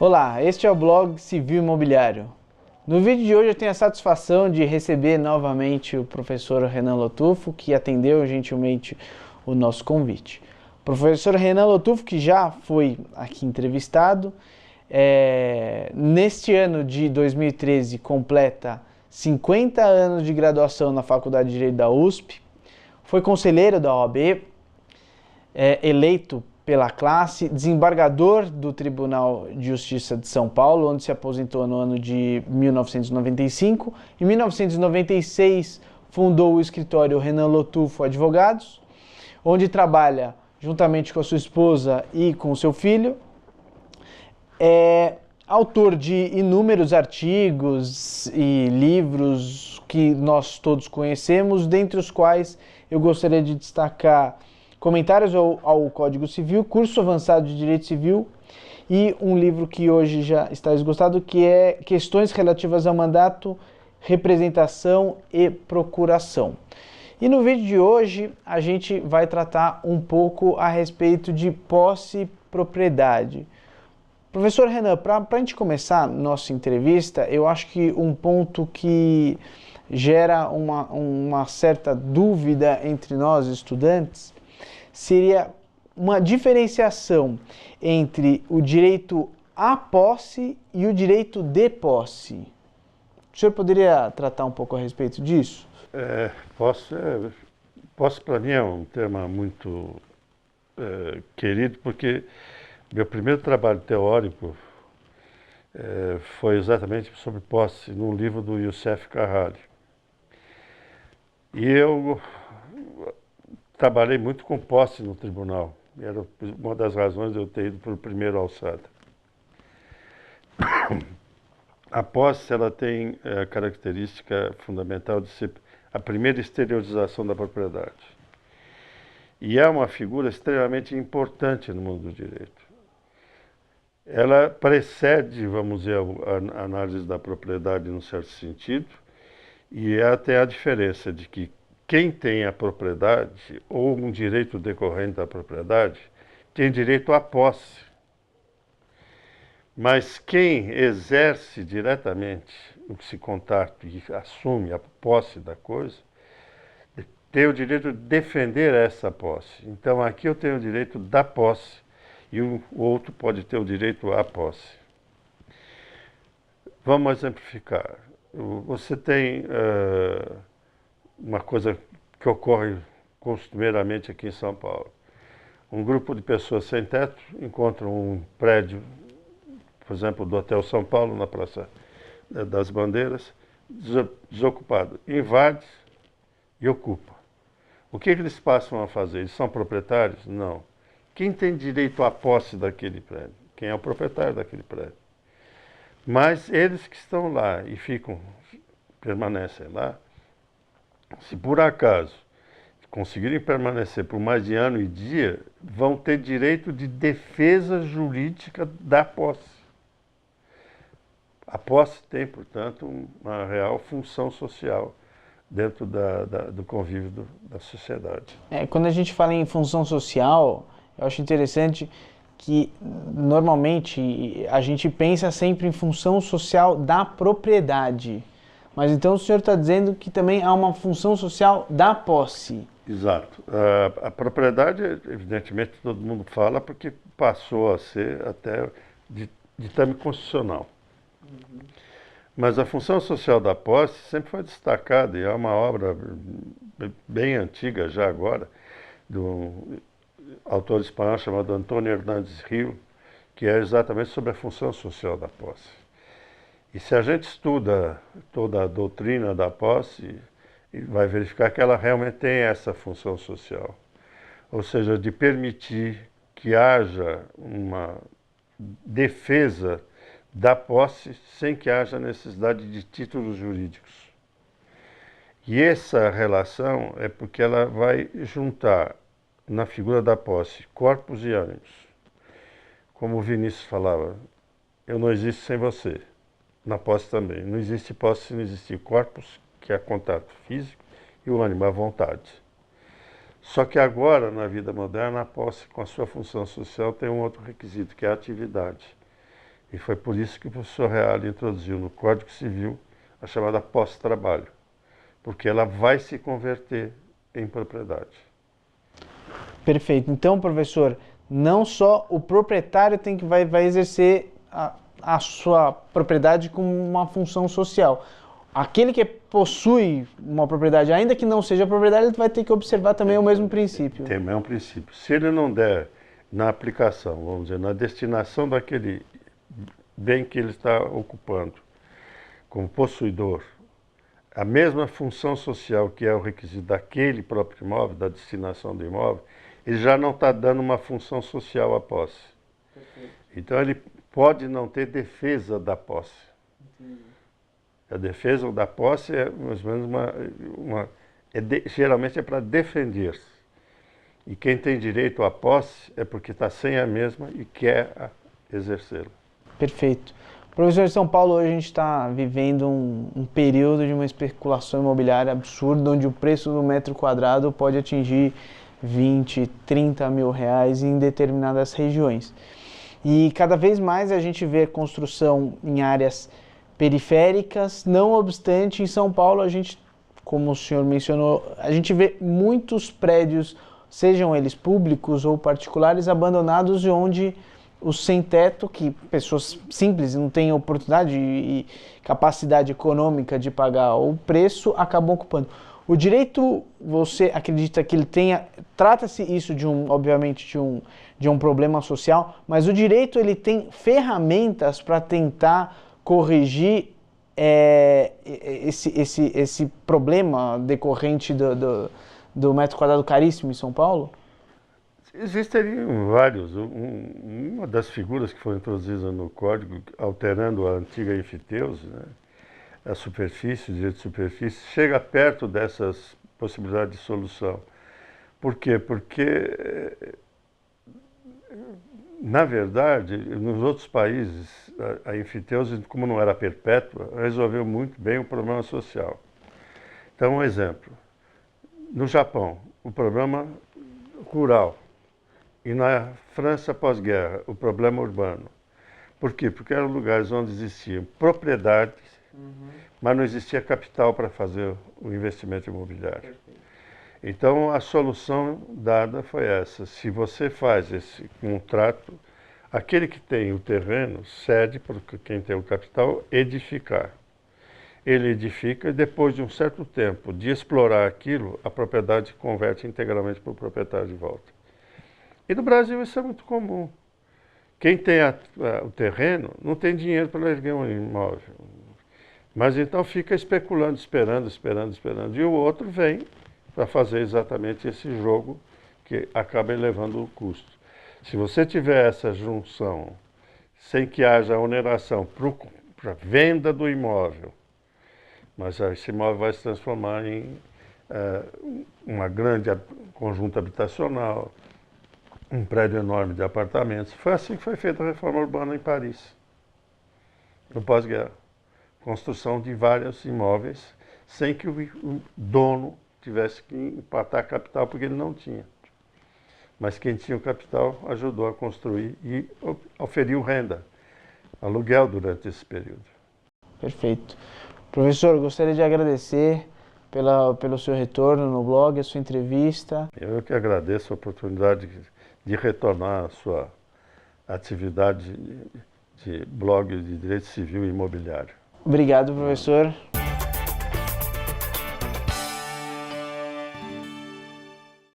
Olá, este é o blog Civil Imobiliário. No vídeo de hoje eu tenho a satisfação de receber novamente o professor Renan Lotufo, que atendeu gentilmente o nosso convite. O professor Renan Lotufo, que já foi aqui entrevistado, neste ano de 2013 completa 50 anos de graduação na Faculdade de Direito da USP, foi conselheiro da OAB, eleito pela classe, desembargador do Tribunal de Justiça de São Paulo, onde se aposentou no ano de 1995. Em 1996, fundou o escritório Renan Lotufo Advogados, onde trabalha juntamente com a sua esposa e com o seu filho. É autor de inúmeros artigos e livros que nós todos conhecemos, dentre os quais eu gostaria de destacar Comentários ao Código Civil, Curso Avançado de Direito Civil e um livro que hoje já está esgotado, que é Questões Relativas ao Mandato, Representação e Procuração. E no vídeo de hoje a gente vai tratar um pouco a respeito de posse e propriedade. Professor Renan, para a gente começar nossa entrevista, eu acho que um ponto que gera uma certa dúvida entre nós estudantes seria uma diferenciação entre o direito à posse e o direito de posse. O senhor poderia tratar um pouco a respeito disso? Posse para mim é um tema muito querido, porque meu primeiro trabalho teórico foi exatamente sobre posse, num livro do Youssef Carrali. E eu trabalhei muito com posse no tribunal. Era uma das razões de eu ter ido para o primeiro alçada. A posse, ela tem a característica fundamental de ser a primeira exteriorização da propriedade. E é uma figura extremamente importante no mundo do direito. Ela precede, vamos dizer, a análise da propriedade num certo sentido, e ela tem a diferença de que quem tem a propriedade, ou um direito decorrente da propriedade, tem direito à posse. Mas quem exerce diretamente o que se contato e assume a posse da coisa, tem o direito de defender essa posse. Então aqui eu tenho o direito da posse e o outro pode ter o direito à posse. Vamos exemplificar. Você tem uma coisa que ocorre costumeiramente aqui em São Paulo. Um grupo de pessoas sem teto encontram um prédio, por exemplo, do Hotel São Paulo, na Praça das Bandeiras, desocupado. Invade e ocupa. O que eles passam a fazer? Eles são proprietários? Não. Quem tem direito à posse daquele prédio? Quem é o proprietário daquele prédio? Mas eles que estão lá e permanecem lá, se por acaso conseguirem permanecer por mais de ano e dia, vão ter direito de defesa jurídica da posse. A posse tem, portanto, uma real função social dentro do convívio da sociedade. Quando a gente fala em função social, eu acho interessante que normalmente a gente pensa sempre em função social da propriedade. Mas então o senhor está dizendo que também há uma função social da posse. Exato. A propriedade, evidentemente, todo mundo fala porque passou a ser até ditame constitucional. Mas a função social da posse sempre foi destacada, e é uma obra bem antiga já agora, do autor espanhol chamado Antônio Hernández Rio, que é exatamente sobre a função social da posse. E se a gente estuda toda a doutrina da posse, vai verificar que ela realmente tem essa função social. Ou seja, de permitir que haja uma defesa da posse sem que haja necessidade de títulos jurídicos. E essa relação é porque ela vai juntar na figura da posse corpos e ânimos. Como o Vinícius falava, eu não existo sem você. Na posse também. Não existe posse se não existir corpos, que é contato físico, e o ânimo, a vontade. Só que agora, na vida moderna, a posse, com a sua função social, tem um outro requisito, que é a atividade. E foi por isso que o professor Reale introduziu no Código Civil a chamada posse-trabalho, porque ela vai se converter em propriedade. Perfeito. Então, professor, não só o proprietário vai exercer a sua propriedade como uma função social. Aquele que possui uma propriedade, ainda que não seja propriedade, ele vai ter que observar também o mesmo princípio. Tem o mesmo princípio. Se ele não der na aplicação, vamos dizer, na destinação daquele bem que ele está ocupando como possuidor, a mesma função social que é o requisito daquele próprio imóvel, da destinação do imóvel, ele já não está dando uma função social à posse. Perfeito. Então ele pode não ter defesa da posse. Entendi. A defesa da posse é mais ou menos geralmente é para defender-se. E quem tem direito à posse é porque está sem a mesma e quer exercê-la. Perfeito. Professor, em São Paulo hoje a gente está vivendo um período de uma especulação imobiliária absurda, onde o preço do metro quadrado pode atingir 20, 30 mil reais em determinadas regiões. E cada vez mais a gente vê construção em áreas periféricas, não obstante, em São Paulo a gente, como o senhor mencionou, a gente vê muitos prédios, sejam eles públicos ou particulares, abandonados e onde os sem-teto, que pessoas simples não têm oportunidade e capacidade econômica de pagar o preço, acabam ocupando. O direito, você acredita que ele tenha, trata-se isso obviamente de um problema social, mas o direito ele tem ferramentas para tentar corrigir esse problema decorrente do metro quadrado caríssimo em São Paulo? Existiriam vários. Uma das figuras que foi introduzida no Código, alterando a antiga enfiteuse, né, a superfície, o direito de superfície, chega perto dessas possibilidades de solução. Por quê? Porque, na verdade, nos outros países, a enfiteuse, como não era perpétua, resolveu muito bem o problema social. Então, um exemplo. No Japão, o problema rural. E na França pós-guerra, o problema urbano. Por quê? Porque eram lugares onde existiam propriedades, mas não existia capital para fazer o investimento imobiliário. Então, a solução dada foi essa. Se você faz esse contrato, aquele que tem o terreno cede para quem tem o capital edificar. Ele edifica e depois de um certo tempo de explorar aquilo, a propriedade converte integralmente para o proprietário de volta. E no Brasil isso é muito comum. Quem tem o terreno não tem dinheiro para erguer um imóvel. Mas então fica especulando, esperando. E o outro vem para fazer exatamente esse jogo que acaba elevando o custo. Se você tiver essa junção, sem que haja oneração para a venda do imóvel, mas esse imóvel vai se transformar em uma grande conjunto habitacional, um prédio enorme de apartamentos. Foi assim que foi feita a reforma urbana em Paris, no pós-guerra. Construção de vários imóveis, sem que o dono tivesse que empatar capital, porque ele não tinha. Mas quem tinha o capital ajudou a construir e oferiu renda, aluguel durante esse período. Perfeito. Professor, gostaria de agradecer pelo seu retorno no blog, a sua entrevista. Eu que agradeço a oportunidade de retornar à sua atividade de blog de direito civil e imobiliário. Obrigado, professor.